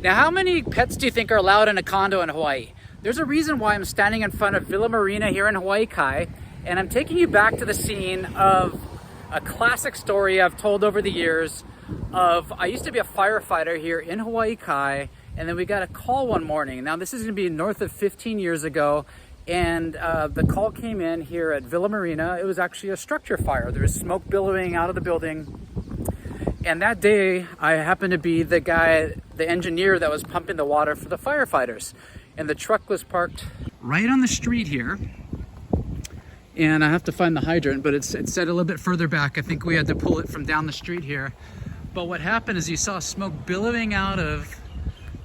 Now, how many pets do you think are allowed in a condo in Hawaii? There's a reason why I'm standing in front of Villa Marina here in Hawaii Kai, and I'm taking you back to the scene of a classic story I've told over the years of I used to be a firefighter here in Hawaii Kai, and then we got a call one morning. Now, this is gonna be north of 15 years ago, and the call came in here at Villa Marina. It was actually a structure fire. There was smoke billowing out of the building. And that day, I happened to be the guy, the engineer that was pumping the water for the firefighters. And the truck was parked right on the street here. And I have to find the hydrant, but it's set a little bit further back. I think we had to pull it from down the street here. But what happened is you saw smoke billowing out of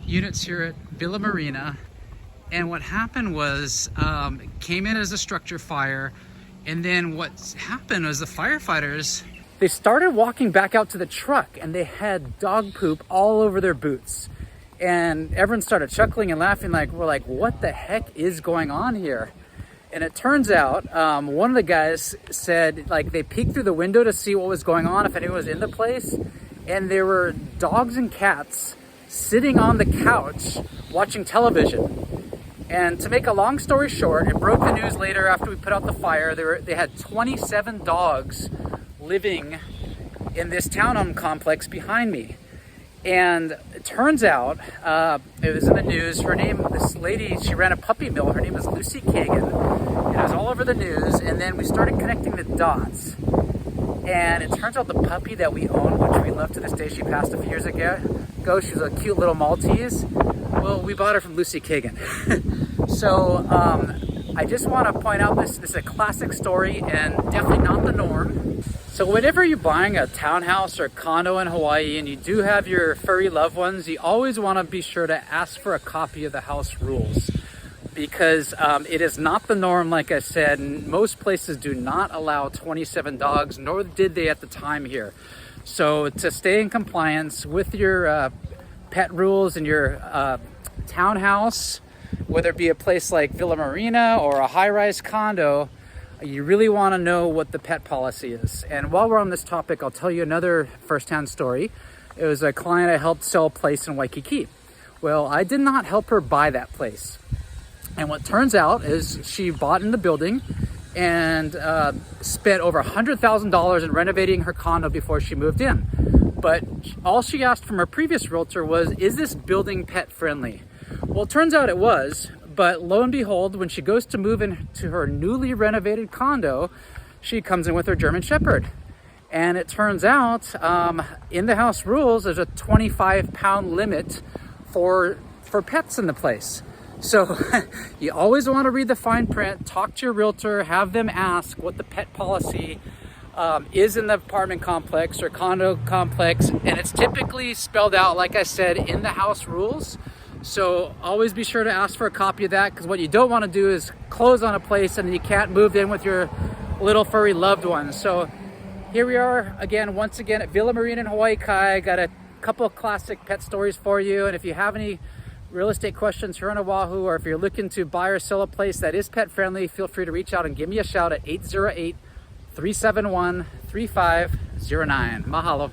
units here at Villa Marina. And what happened was, it came in as a structure fire. And then what happened was the firefighters, they started walking back out to the truck, and they had dog poop all over their boots. And everyone started chuckling and laughing, like, we're like, what the heck is going on here? And it turns out, one of the guys said, like, they peeked through the window to see what was going on, if anyone was in the place. And there were dogs and cats sitting on the couch watching television. And to make a long story short, it broke the news later after we put out the fire. They had 27 dogs living in this townhome complex behind me. And it turns out, it was in the news, this lady, she ran a puppy mill, her name is Lucy Kagan, and it was all over the news. And then we started connecting the dots, and it turns out the puppy that we own, which we love to this day, she passed a few years ago, she was a cute little Maltese. Well, we bought her from Lucy Kagan. So I just want to point out this is a classic story and definitely not the norm. So whenever you're buying a townhouse or condo in Hawaii and you do have your furry loved ones, you always want to be sure to ask for a copy of the house rules, because it is not the norm. Like I said, most places do not allow 27 dogs, nor did they at the time here. So to stay in compliance with your pet rules in your townhouse, whether it be a place like Villa Marina or a high-rise condo, you really want to know what the pet policy is. And while we're on this topic, I'll tell you another first-hand story. It was a client I helped sell a place in Waikiki. Well, I did not help her buy that place. And what turns out is she bought in the building and spent over $100,000 in renovating her condo before she moved in. But all she asked from her previous realtor was, is this building pet friendly? Well, it turns out it was, but lo and behold, when she goes to move into her newly renovated condo, she comes in with her German Shepherd. And it turns out, in the house rules, there's a 25-pound limit for pets in the place. So you always want to read the fine print, talk to your realtor, have them ask what the pet policy is in the apartment complex or condo complex. And it's typically spelled out, like I said, in the house rules. So always be sure to ask for a copy of that, because what you don't want to do is close on a place and you can't move in with your little furry loved ones. So here we are again, once again at Villa Marina in Hawaii Kai. Got a couple of classic pet stories for you. And if you have any real estate questions here on Oahu, or if you're looking to buy or sell a place that is pet friendly, feel free to reach out and give me a shout at 808-371-3509. Mahalo.